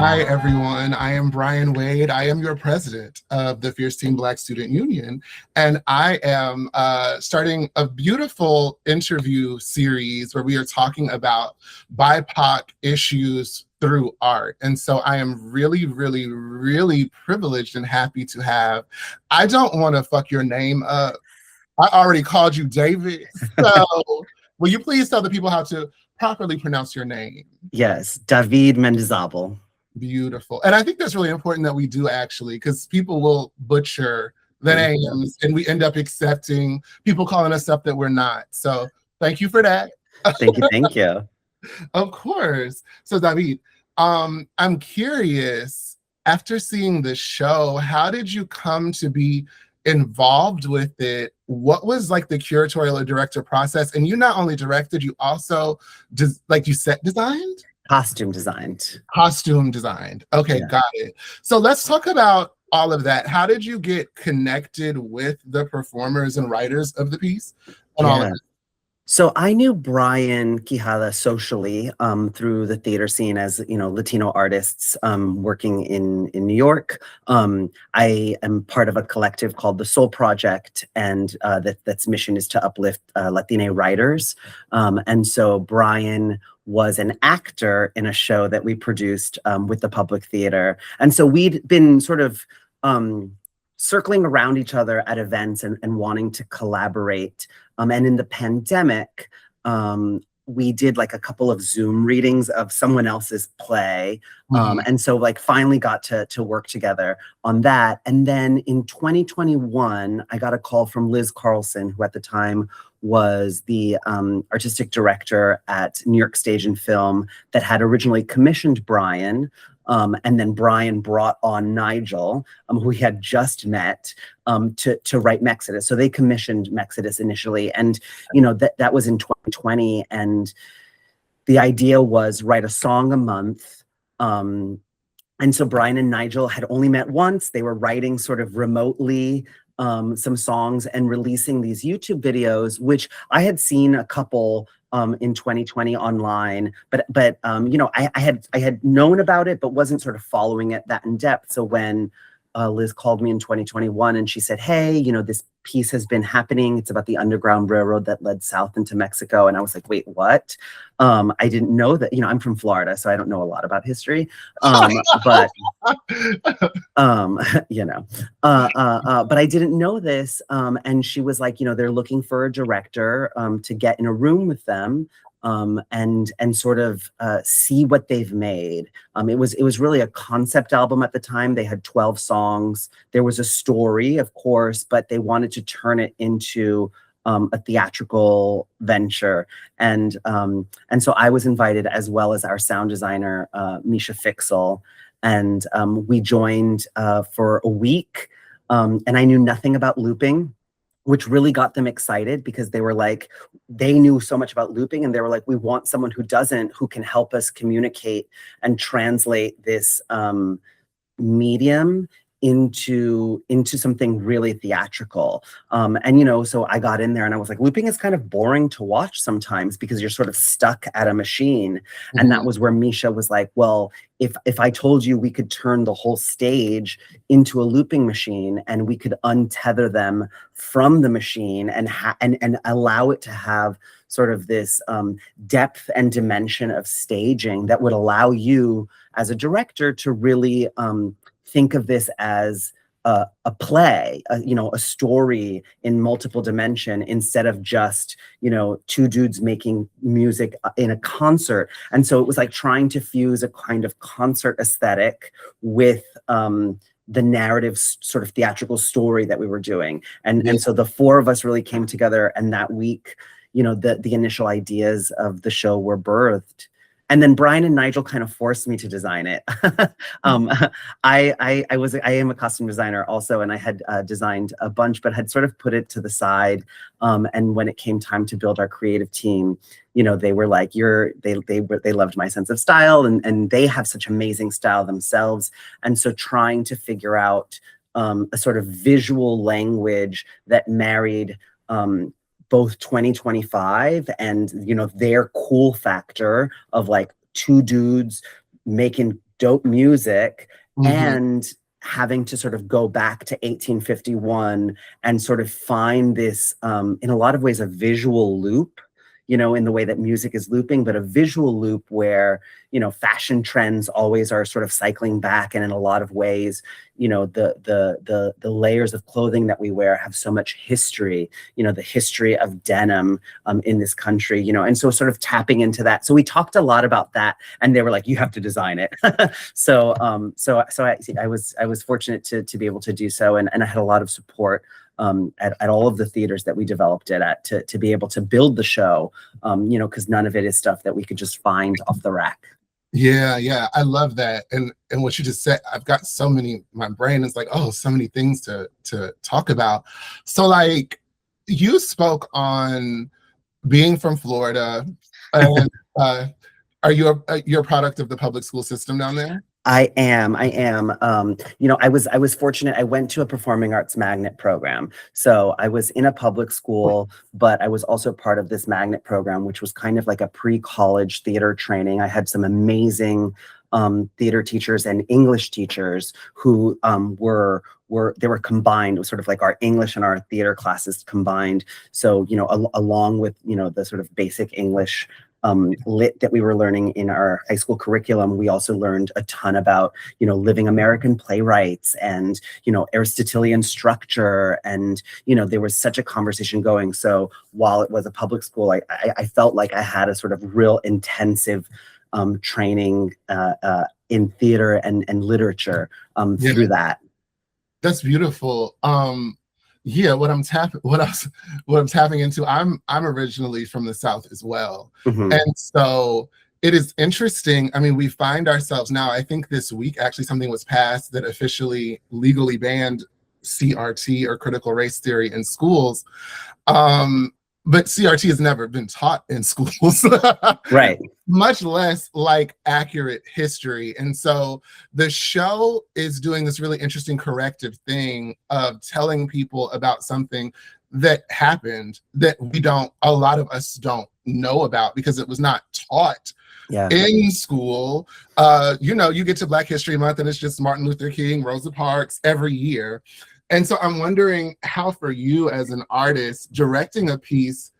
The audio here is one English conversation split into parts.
Hi, everyone. I am Brian Wade. I am your president of the Feirstein Black Student Union, and I am starting a beautiful interview series where we are talking about BIPOC issues through art. And so I am really, really, really privileged and happy to have, I don't want to fuck your name up. I already called you David. So will you please tell the people how to properly pronounce your name? Yes, David Mendizábal. Beautiful. And I think that's really important that we do, actually, because people will butcher the names and we end up accepting people calling us stuff that we're not. So thank you for that. Thank you. Thank you. Of course. So David, I'm curious, after seeing the show, how did you come to be involved with it? What was like the curatorial or director process? And you not only directed, you also you set designed? Costume designed. Costume designed. Okay, Yeah. got it. So let's talk about all of that. How did you get connected with the performers and writers of the piece and all of that? So I knew Brian Quijada socially through the theater scene as, Latino artists working in New York. I am part of a collective called the Soul Project, and that's mission is to uplift Latina writers. And so Brian was an actor in a show that we produced with the Public Theater. And so we'd been sort of circling around each other at events and wanting to collaborate. And in the pandemic, we did like a couple of Zoom readings of someone else's play. And so finally got to work together on that. And then in 2021, I got a call from Liz Carlson, who at the time was the artistic director at New York Stage and Film that had originally commissioned Brian. And then Brian brought on Nigel, who he had just met, to write Mexodus. So they commissioned Mexodus initially, and that was in 2020. And the idea was write a song a month. And so Brian and Nigel had only met once. They were writing sort of remotely some songs and releasing these YouTube videos, which I had seen a couple in 2020 online, but I had known about it, but wasn't sort of following it that in depth. So when Liz called me in 2021 and she said, hey, this piece has been happening. It's about the Underground Railroad that led south into Mexico. And I was like, wait, what? I didn't know that, I'm from Florida, so I don't know a lot about history. But I didn't know this. And she was like, they're looking for a director to get in a room with them and sort of see what they've made. It was really a concept album at the time. They had 12 songs. There was a story, of course, but they wanted to turn it into a theatrical venture. And so I was invited, as well as our sound designer, Misha Fixel. And we joined for a week. And I knew nothing about looping, which really got them excited because they were like, they knew so much about looping, and they were like, we want someone who can help us communicate and translate this medium into something really theatrical. So I got in there and I was like, looping is kind of boring to watch sometimes because you're sort of stuck at a machine. And that was where Misha was like, well, if I told you we could turn the whole stage into a looping machine and we could untether them from the machine and allow it to have sort of this depth and dimension of staging that would allow you as a director to really think of this as a play, a story in multiple dimension, instead of just, two dudes making music in a concert. And so it was like trying to fuse a kind of concert aesthetic with the narrative sort of theatrical story that we were doing. And so the four of us really came together, and that week, the initial ideas of the show were birthed. And then Brian and Nigel kind of forced me to design it. I am a costume designer also, and I had designed a bunch, but had sort of put it to the side. And when it came time to build our creative team, they were like, they loved my sense of style, and they have such amazing style themselves. And so trying to figure out a sort of visual language that married both 2025 and their cool factor of like two dudes making dope music Mm-hmm. and having to sort of go back to 1851 and sort of find this, in a lot of ways, a visual loop, in the way that music is looping, but a visual loop where, fashion trends always are sort of cycling back. And in a lot of ways, the layers of clothing that we wear have so much history, the history of denim in this country, and so sort of tapping into that. So we talked a lot about that, and they were like, you have to design it. So I was fortunate to be able to do so. And I had a lot of support at all of the theaters that we developed it at to be able to build the show, because none of it is stuff that we could just find off the rack. Yeah, I love that. And what you just said, I've got so many, my brain is like, oh, so many things to talk about. So like, you spoke on being from Florida, and are you you're a product of the public school system down there? I am. I was fortunate. I went to a performing arts magnet program. So I was in a public school, but I was also part of this magnet program, which was kind of like a pre-college theater training. I had some amazing theater teachers and English teachers who were combined. It was sort of like our English and our theater classes combined. So, along with, the sort of basic English lit that we were learning in our high school curriculum, we also learned a ton about, living American playwrights and, Aristotelian structure. And, there was such a conversation going. So while it was a public school, I felt like I had a sort of real intensive training in theater and literature through that. That's beautiful. Yeah, what I'm tapping into, I'm originally from the South as well. Mm-hmm. And so it is interesting. I mean, we find ourselves now, I think this week actually something was passed that officially legally banned CRT, or critical race theory, in schools. But CRT has never been taught in schools. Right. Much less like accurate history. And so the show is doing this really interesting corrective thing of telling people about something that happened that a lot of us don't know about because it was not taught in school. You get to Black History Month and it's just Martin Luther King, Rosa Parks every year. And so I'm wondering how, for you as an artist, directing a piece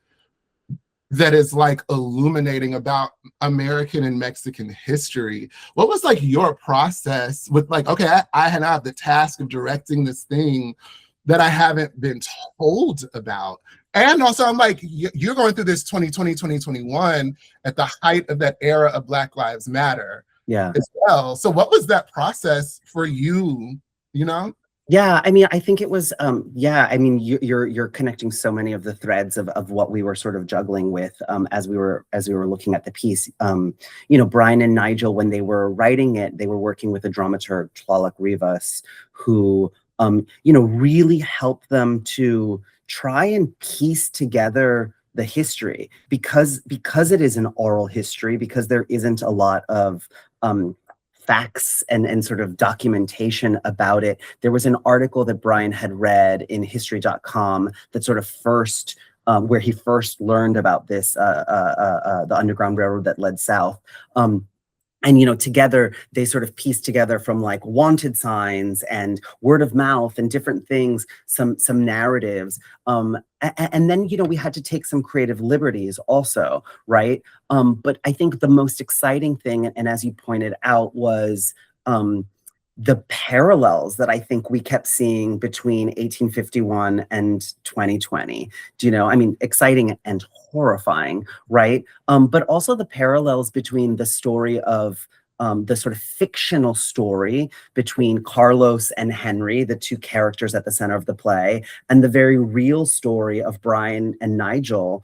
that is like illuminating about American and Mexican history, what was like your process with like, okay, I have the task of directing this thing that I haven't been told about. And also I'm like, you're going through this 2020, 2021 at the height of that era of Black Lives Matter as well. So what was that process for you, Yeah, I mean, I think it was, you're connecting so many of the threads of what we were sort of juggling with as we were looking at the piece. Brian and Nigel, when they were writing it, they were working with a dramaturg, Tlaloc Rivas, who, really helped them to try and piece together the history because it is an oral history, because there isn't a lot of facts and sort of documentation about it. There was an article that Brian had read in history.com that sort of first, where he first learned about this, the Underground Railroad that led south. And, together they sort of pieced together from like wanted signs and word of mouth and different things, some narratives. And then, we had to take some creative liberties also, right? But I think the most exciting thing, and as you pointed out, was the parallels that I think we kept seeing between 1851 and 2020. Exciting and horrifying, right? But also the parallels between the story of the sort of fictional story between Carlos and Henry, the two characters at the center of the play, and the very real story of Brian and Nigel,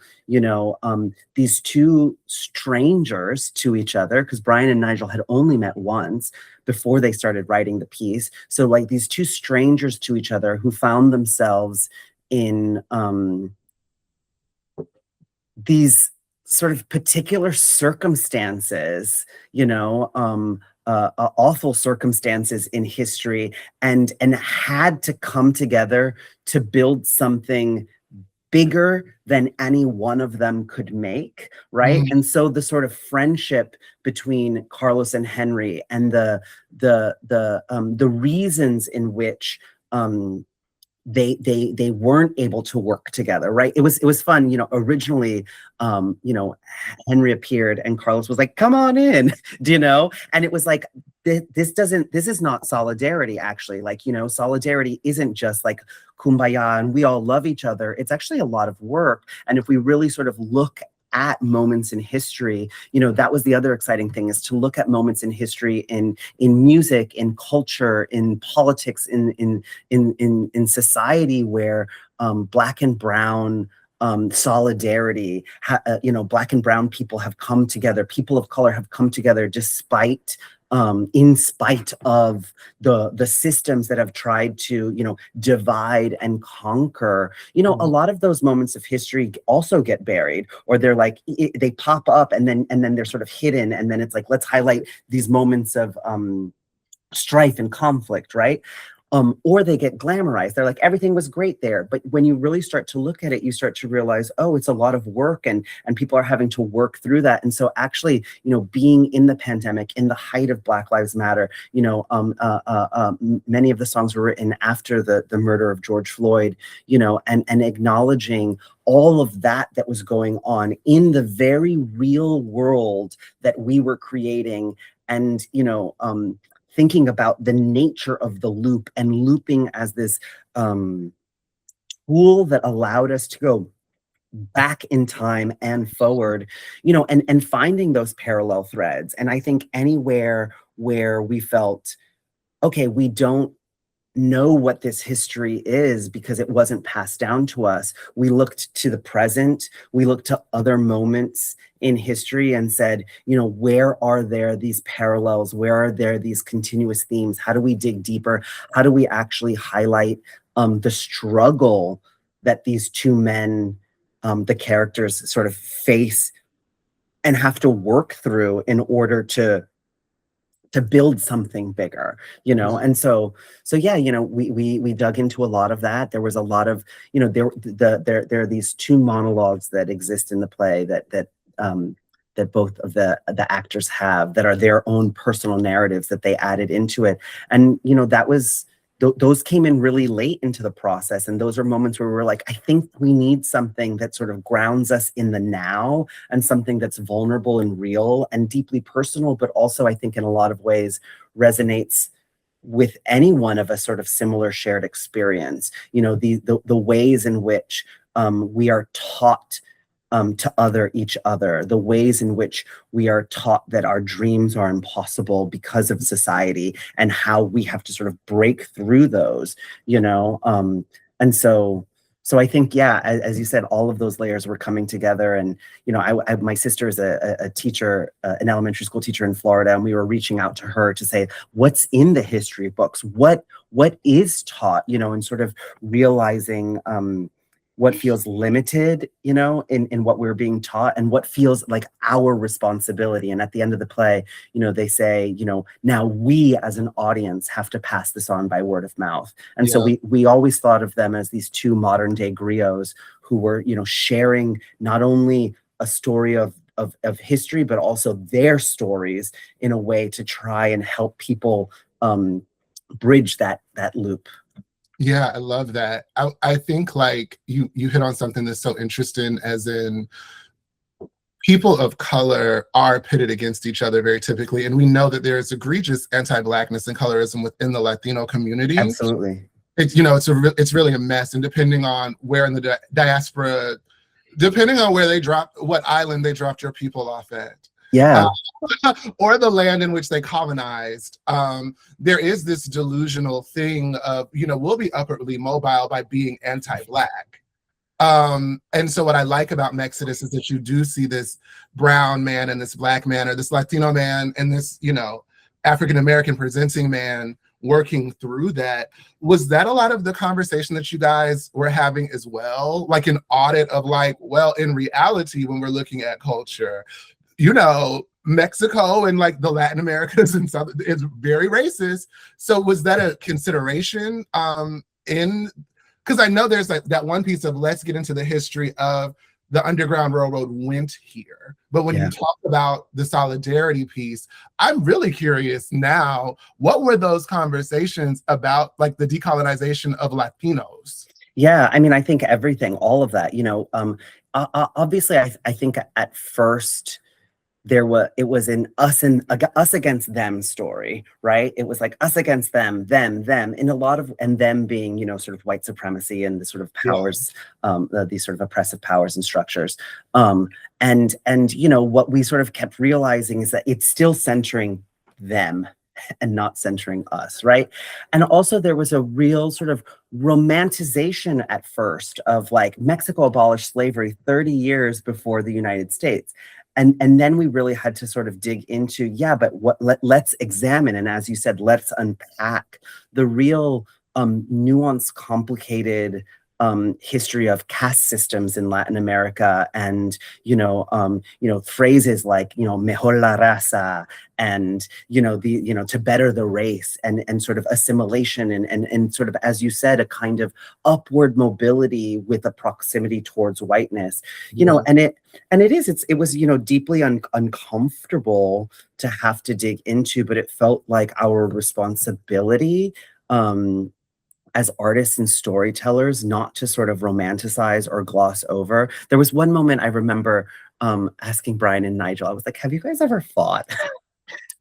these two strangers to each other, because Brian and Nigel had only met once before they started writing the piece. So like these two strangers to each other who found themselves in these sort of particular circumstances, awful circumstances in history, and had to come together to build something bigger than any one of them could make, right? And so the sort of friendship between Carlos and Henry, and the reasons in which they weren't able to work together, right? It was fun, originally, Henry appeared and Carlos was like, come on in, and it was like, this is not solidarity, actually. Like, solidarity isn't just like kumbaya and we all love each other. It's actually a lot of work. And if we really sort of look at moments in history, that was the other exciting thing, is to look at moments in history, in music, in culture, in politics, in society, where Black and brown solidarity, Black and brown people have come together, people of color have come together despite in spite of the systems that have tried to, divide and conquer. A lot of those moments of history also get buried, or they're like, they pop up and then they're sort of hidden. And then it's like, let's highlight these moments of strife and conflict, right? Or they get glamorized. They're like, everything was great there. But when you really start to look at it, you start to realize, oh, it's a lot of work, and people are having to work through that. And so actually, being in the pandemic, in the height of Black Lives Matter, many of the songs were written after the murder of George Floyd, and acknowledging all of that was going on in the very real world that we were creating. And, thinking about the nature of the loop, and looping as this tool that allowed us to go back in time and forward, and finding those parallel threads. And I think anywhere where we felt, okay, we don't know what this history is because it wasn't passed down to us, we looked to the present, we looked to other moments in history and said, where are there these parallels? Where are there these continuous themes? How do we dig deeper? How do we actually highlight the struggle that these two men, the characters, sort of face and have to work through in order to build something bigger, And so yeah, we dug into a lot of that. There was a lot of, there are these two monologues that exist in the play that both of the actors have, that are their own personal narratives that they added into it. And, that was, those came in really late into the process. And those are moments where we're like, I think we need something that sort of grounds us in the now, and something that's vulnerable and real and deeply personal, but also I think in a lot of ways resonates with anyone of a sort of similar shared experience. The ways in which we are taught to other each other, the ways in which we are taught that our dreams are impossible because of society, and how we have to sort of break through those, and so I think, yeah, as you said, all of those layers were coming together. And, my sister is a teacher, an elementary school teacher in Florida, and we were reaching out to her to say, what's in the history books? What is taught, and sort of realizing, what feels limited, in what we're being taught, and what feels like our responsibility. And at the end of the play, they say, now we as an audience have to pass this on by word of mouth. And so we always thought of them as these two modern day griots who were, sharing not only a story of history, but also their stories in a way to try and help people bridge that loop. Yeah, I love that. I think like you hit on something that's so interesting, as in people of color are pitted against each other very typically. And we know that there is egregious anti-Blackness and colorism within the Latino community. Absolutely. It's really a mess. And depending on where in the diaspora, depending on where they what island they dropped your people off at. Yeah. Or the land in which they colonized, there is this delusional thing of, we'll be upwardly mobile by being anti-Black. And so what I like about Mexodus is that you do see this brown man and this Black man, or this Latino man and this, African-American presenting man working through that. Was that a lot of the conversation that you guys were having as well? Like an audit of like, well, in reality, when we're looking at culture, Mexico and like the Latin Americas and stuff is very racist. So was that a consideration in because I know there's like that one piece of let's get into the history of the Underground Railroad went here. But when you talk about the solidarity piece, I'm really curious now, what were those conversations about, like the decolonization of Latinos? Yeah, I mean, I think everything, all of that, obviously, I think at first it was an us against them story, right? It was like us against them, in a lot of, and them being, sort of white supremacy and the sort of powers, these sort of oppressive powers and structures. And what we sort of kept realizing is that it's still centering them and not centering us, right? And also there was a real sort of romanticization at first of like Mexico abolished slavery 30 years before the United States. And then we really had to sort of dig into, but let's examine, and as you said, let's unpack the real nuanced, complicated history of caste systems in Latin America, and phrases like mejor la raza, and to better the race, and sort of assimilation, and sort of, as you said, a kind of upward mobility with a proximity towards whiteness, and it was deeply uncomfortable to have to dig into, but it felt like our responsibility as artists and storytellers not to sort of romanticize or gloss over. There was one moment I remember asking Brian and Nigel, I was like, have you guys ever fought?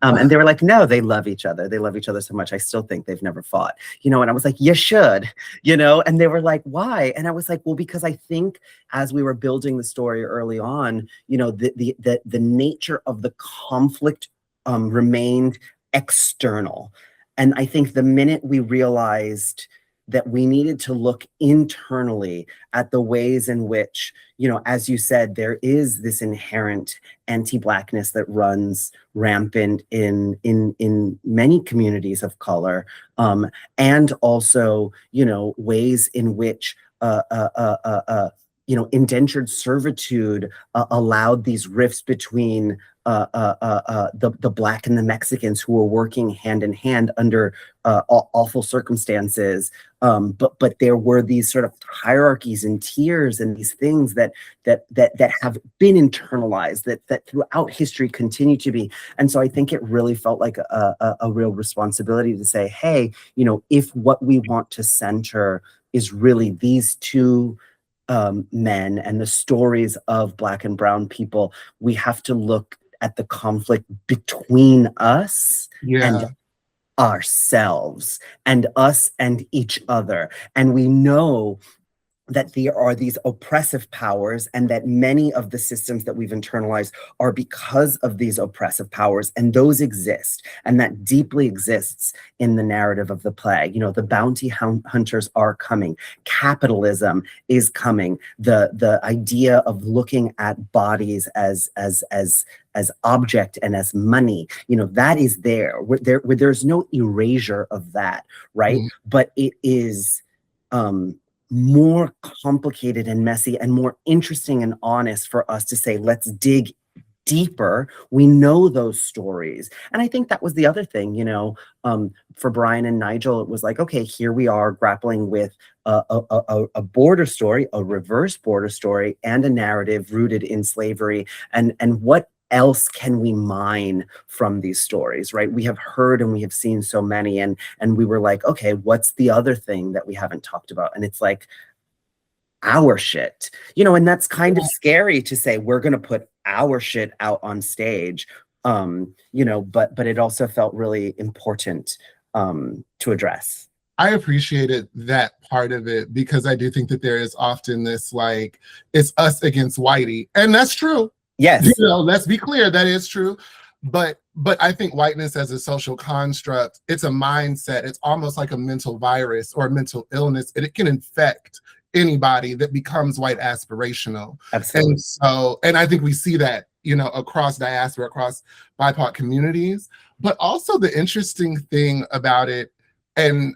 And they were like, no, they love each other. They love each other so much. I still think they've never fought, and I was like, you should, and they were like, why? And I was like, well, because I think as we were building the story early on, the nature of the conflict remained external. And I think the minute we realized that we needed to look internally at the ways in which, as you said, there is this inherent anti-Blackness that runs rampant in many communities of color, and also, ways in which indentured servitude allowed these rifts between the Black and the Mexicans who were working hand in hand under awful circumstances. But there were these sort of hierarchies and tiers and these things that have been internalized, that throughout history continue to be. And so I think it really felt like a real responsibility to say, hey, if what we want to center is really these two men and the stories of Black and brown people, we have to look at the conflict between us and ourselves, and us and each other. And we know that there are these oppressive powers, and that many of the systems that we've internalized are because of these oppressive powers, and those exist, and that deeply exists in the narrative of the play. The bounty hunters are coming, capitalism is coming, the idea of looking at bodies as object and as money, that is there. Where there's no erasure of that, right? But it is more complicated and messy and more interesting and honest for us to say, let's dig deeper. We know those stories. And I think that was the other thing, for Brian and Nigel, it was like, okay, here we are grappling with a border story, a reverse border story, and a narrative rooted in slavery. And what else can we mine from these stories, right? We have heard and we have seen so many, and we were like, okay, what's the other thing that we haven't talked about? And it's like our shit, and that's kind of scary to say we're going to put our shit out on stage, but it also felt really important to address. I appreciated that part of it, because I do think that there is often this, like, it's us against whitey, and that's true. Yes. Let's be clear, that is true. But I think whiteness as a social construct, it's a mindset. It's almost like a mental virus or a mental illness, and it can infect anybody that becomes white aspirational. Absolutely. And I think we see that, across diaspora, across BIPOC communities. But also the interesting thing about it, and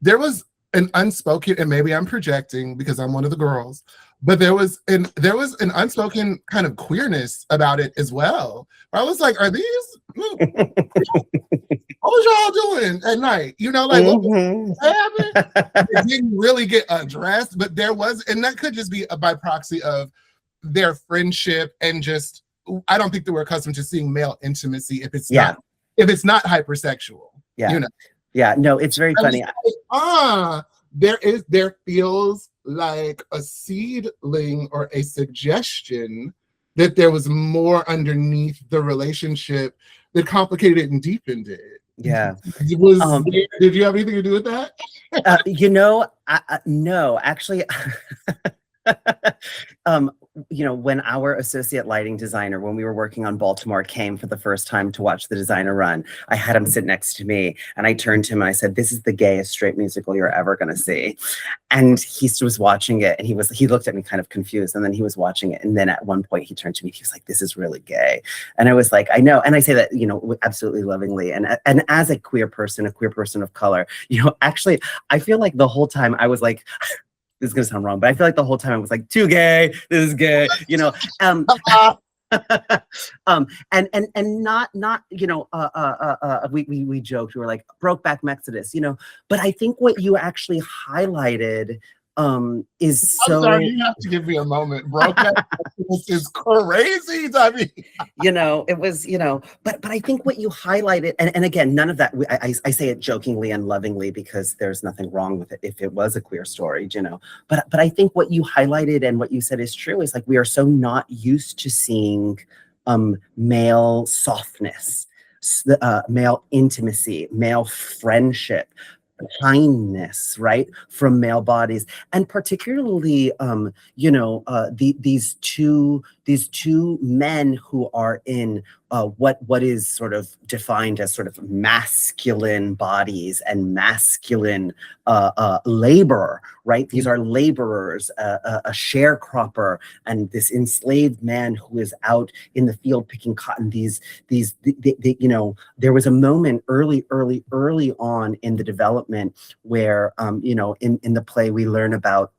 there was an unspoken, and maybe I'm projecting because I'm one of the girls, but there was an unspoken kind of queerness about it as well. I was like, are these what was y'all doing at night? Like what was happening? It didn't really get addressed, but there was, and that could just be by proxy of their friendship and just, I don't think they were accustomed to seeing male intimacy if it's not hypersexual. Yeah, no, it's very funny. Like, there feels like a seedling or a suggestion that there was more underneath the relationship that complicated it and deepened it. Yeah. Did you have anything to do with that? No, actually. When our associate lighting designer, when we were working on Baltimore, came for the first time to watch the designer run, I had him sit next to me, and I turned to him and I said, "This is the gayest straight musical you're ever going to see." And he was watching it, and he looked at me kind of confused, and then he was watching it, and then at one point he turned to me, he was like, "This is really gay." And I was like, "I know," and I say that absolutely lovingly, and as a queer person of color, actually, I feel like the whole time I was like. This is gonna sound wrong, but I feel like the whole time I was like, too gay, this is gay, and not we joked, we were like Brokeback Mexodus, but I think what you actually highlighted is so. I'm sorry, you have to give me a moment. Brokeback Mexodus is crazy to me. It was, but I think what you highlighted, and again, none of that, I say it jokingly and lovingly because there's nothing wrong with it if it was a queer story, but I think what you highlighted and what you said is true is like we are so not used to seeing male softness, male intimacy, male friendship, kindness, right, from male bodies, and particularly these two men who are in what is sort of defined as sort of masculine bodies and masculine labor, right? These are laborers, a sharecropper, and this enslaved man who is out in the field picking cotton. There was a moment early on in the development where, in the play we learn about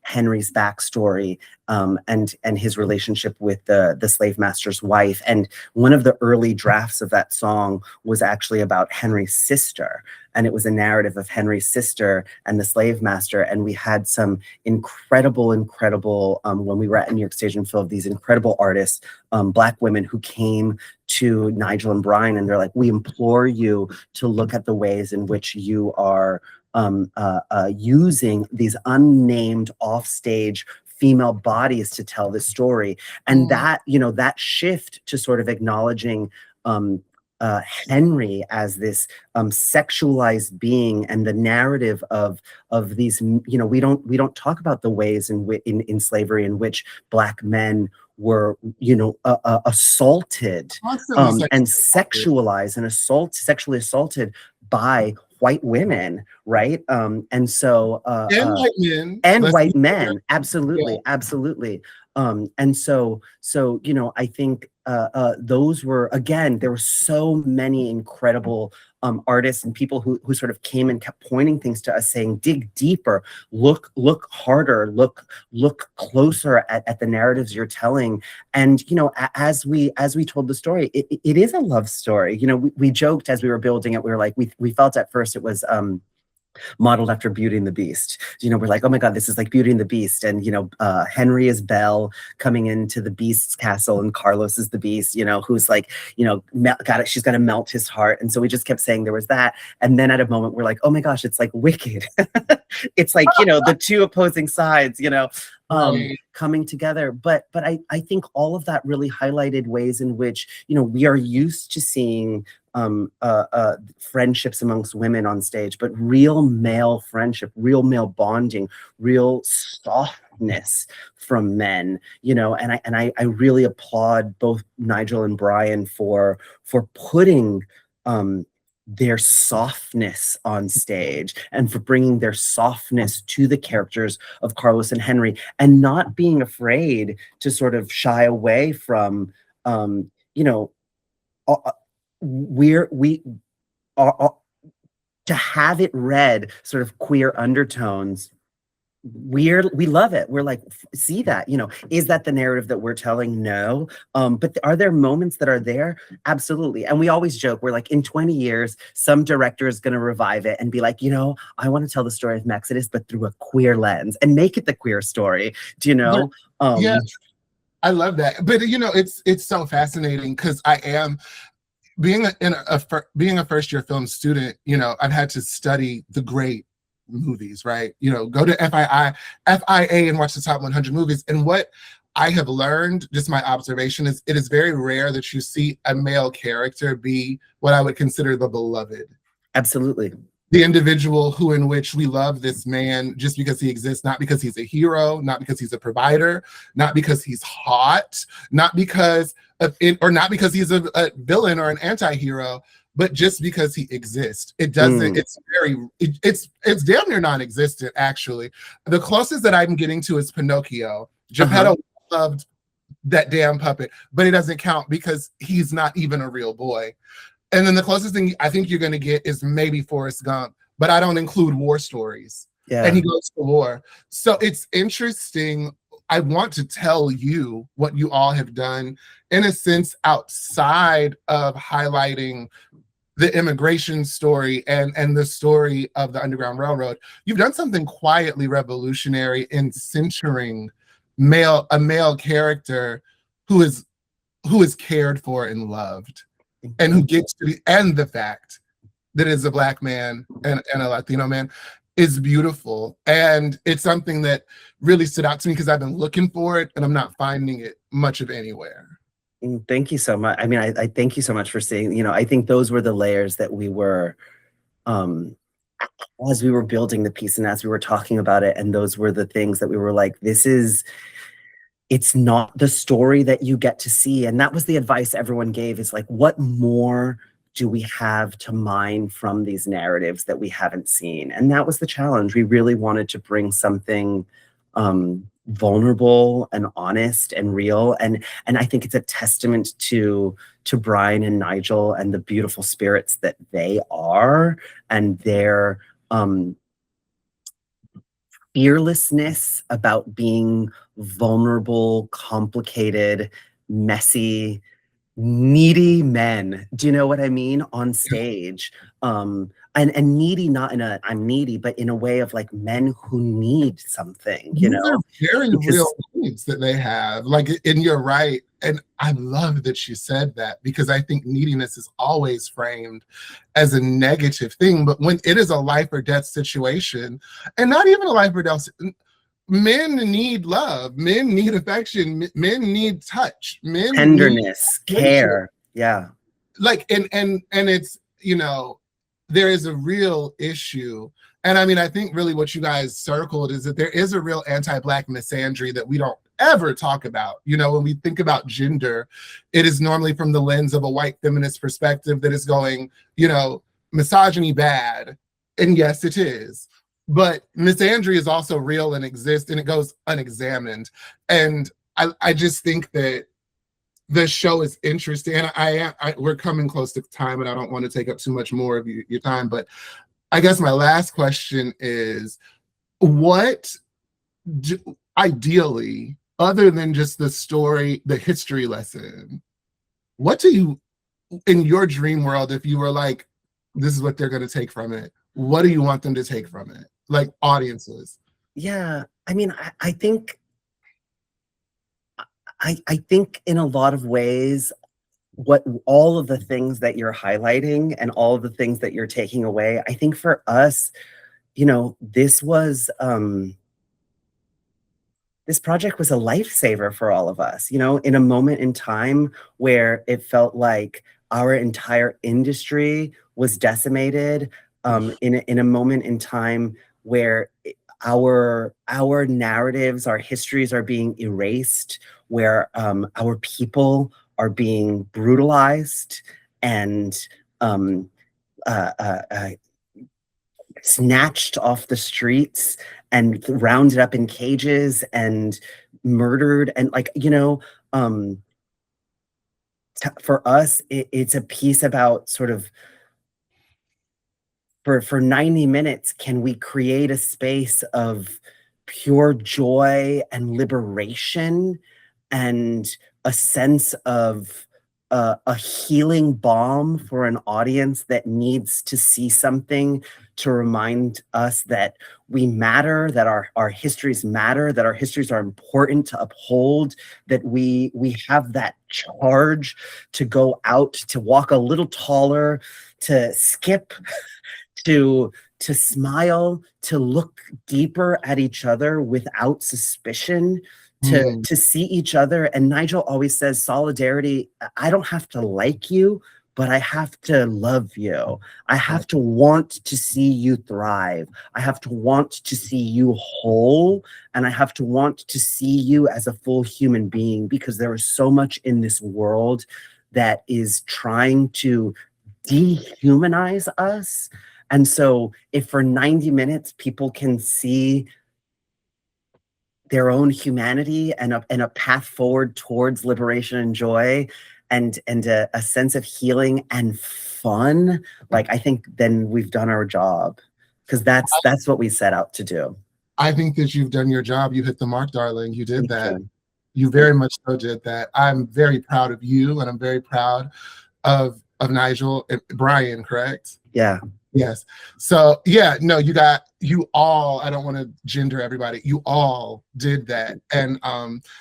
Henry's backstory and his relationship with the slave master's wife. And one of the early drafts of that song was actually about Henry's sister. And it was a narrative of Henry's sister and the slave master. And we had some incredible, when we were at New York Stage and Phil, these incredible artists, Black women who came to Nigel and Brian, and they're like, "We implore you to look at the ways in which you are using these unnamed offstage female bodies to tell this story." And that shift to sort of acknowledging Henry as this sexualized being, and the narrative of these, we don't talk about the ways in slavery in which Black men were, assaulted and sexualized and sexually assaulted by white women, right? And so white men, absolutely. And so I think those were, again, there were so many incredible artists and people who sort of came and kept pointing things to us, saying, dig deeper, look harder, look closer at the narratives you're telling. And as we told the story, it is a love story. We joked as we were building it, we were like, we felt at first it was modeled after Beauty and the Beast. We're like, oh my God, this is like Beauty and the Beast. And, Henry is Belle coming into the Beast's castle, and Carlos is the Beast, who's like, she's going to melt his heart. And so we just kept saying there was that. And then at a moment, we're like, oh my gosh, it's like Wicked. It's like, the two opposing sides, coming together. But I think all of that really highlighted ways in which, we are used to seeing friendships amongst women on stage, but real male friendship, real male bonding, real softness from men, and I really applaud both Nigel and Brian for putting their softness on stage and for bringing their softness to the characters of Carlos and Henry, and not being afraid to sort of shy away from, we are to have it read sort of queer undertones we love it. We're like, see that, is that the narrative that we're telling? No. But are there moments that are there? Absolutely. And we always joke, we're like, in 20 years, some director is going to revive it and be like, I want to tell the story of Mexodus, but through a queer lens and make it the queer story. Do you know? Yeah, I love that. But it's so fascinating because I am being a first year film student. I've had to study the great movies, right? Go to FIA and watch the top 100 movies. And what I have learned, just my observation, is it is very rare that you see a male character be what I would consider the beloved. Absolutely. The individual in which we love this man just because he exists, not because he's a hero, not because he's a provider, not because he's hot, not because or not because he's a villain or an anti-hero, but just because he exists. It doesn't, it's damn near non-existent, actually. The closest that I'm getting to is Pinocchio. Geppetto loved that damn puppet, but it doesn't count because he's not even a real boy. And then the closest thing I think you're going to get is maybe Forrest Gump, but I don't include war stories. Yeah. And he goes to war. So it's interesting. I want to tell you what you all have done, in a sense, outside of highlighting the immigration story and the story of the Underground Railroad. You've done something quietly revolutionary in centering a male character who is cared for and loved, and who gets to and the fact that it's a Black man and a Latino man is beautiful. And it's something that really stood out to me because I've been looking for it and I'm not finding it much of anywhere. Thank you so much. I mean, I thank you so much for saying, I think those were the layers that we were, as we were building the piece and as we were talking about it, and those were the things that we were like, it's not the story that you get to see. And that was the advice everyone gave, is like, what more do we have to mine from these narratives that we haven't seen? And that was the challenge. We really wanted to bring something vulnerable and honest and real. And I think it's a testament to Brian and Nigel and the beautiful spirits that they are, and their fearlessness about being vulnerable, complicated, messy, needy men. Do you know what I mean? On stage. And needy, not in a I'm needy, but in a way of like men who need something, These are very real needs that they have. And you're right. And I love that you said that, because I think neediness is always framed as a negative thing. But when it is a life or death situation, and not even a life or death, men need love, men need affection, men need touch, men tenderness, care. Yeah. And it's, there is a real issue. And I mean, I think really what you guys circled is that there is a real anti-Black misandry that we don't ever talk about. When we think about gender, it is normally from the lens of a white feminist perspective that is going, misogyny bad. And yes, it is. But misandry is also real and exists, and it goes unexamined. And I just think that the show is interesting. And we're coming close to time, and I don't want to take up too much more of your time. But I guess my last question is, ideally, other than just the story, the history lesson, what do you, in your dream world, if you were like, this is what they're going to take from it, what do you want them to take from it? Like audiences. Yeah. I mean, I think in a lot of ways, what all of the things that you're highlighting and all of the things that you're taking away, I think for us, this was, this project was a lifesaver for all of us, in a moment in time where it felt like our entire industry was decimated, in a moment in time where our narratives, our histories are being erased, where our people are being brutalized and snatched off the streets and rounded up in cages and murdered. And for us, it's a piece about sort of, for 90 minutes, can we create a space of pure joy and liberation and a sense of a healing balm for an audience that needs to see something to remind us that we matter, that our histories matter, that our histories are important to uphold, that we have that charge to go out, to walk a little taller, to skip, to smile, to look deeper at each other without suspicion, to see each other. And Nigel always says, solidarity, I don't have to like you, but I have to love you. I have to want to see you thrive. I have to want to see you whole. And I have to want to see you as a full human being, because there is so much in this world that is trying to dehumanize us. And so if for 90 minutes people can see their own humanity and a path forward towards liberation and joy and a sense of healing and fun, like, I think then we've done our job, because that's what we set out to do. I think that you've done your job. You hit the mark, darling. You did that. Thank you. You very much so did that. I'm very proud of you, and I'm very proud of Nigel and Brian, correct? Yeah. Yes. So yeah, no, you all, I don't want to gender everybody, you all did that. And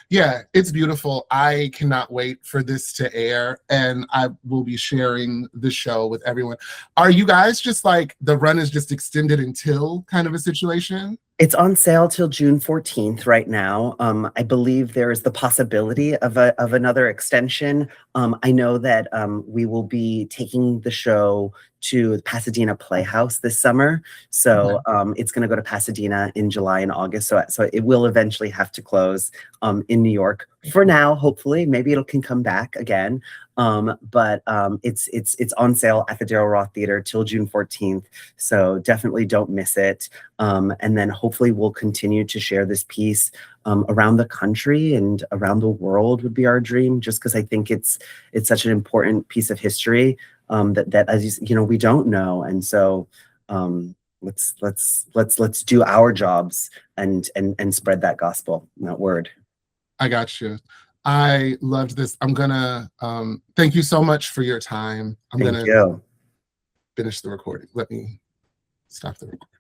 yeah, it's beautiful. I cannot wait for this to air, and I will be sharing the show with everyone. Are you guys just like, the run is just extended until kind of a situation? It's on sale till June 14th right now. I believe there is the possibility of another extension. I know that we will be taking the show to the Pasadena Playhouse this summer. So it's going to go to Pasadena in July and August. So it will eventually have to close in New York for now. Hopefully, maybe it can come back again. But it's on sale at the Daryl Roth Theater till June 14th. So definitely don't miss it. And then hopefully we'll continue to share this piece around the country and around the world would be our dream, just because I think it's such an important piece of history that as you know, we don't know. And so let's do our jobs and spread that gospel, that word. I got you. I loved this. I'm gonna thank you so much for your time. I'm gonna finish the recording. Let me stop the recording.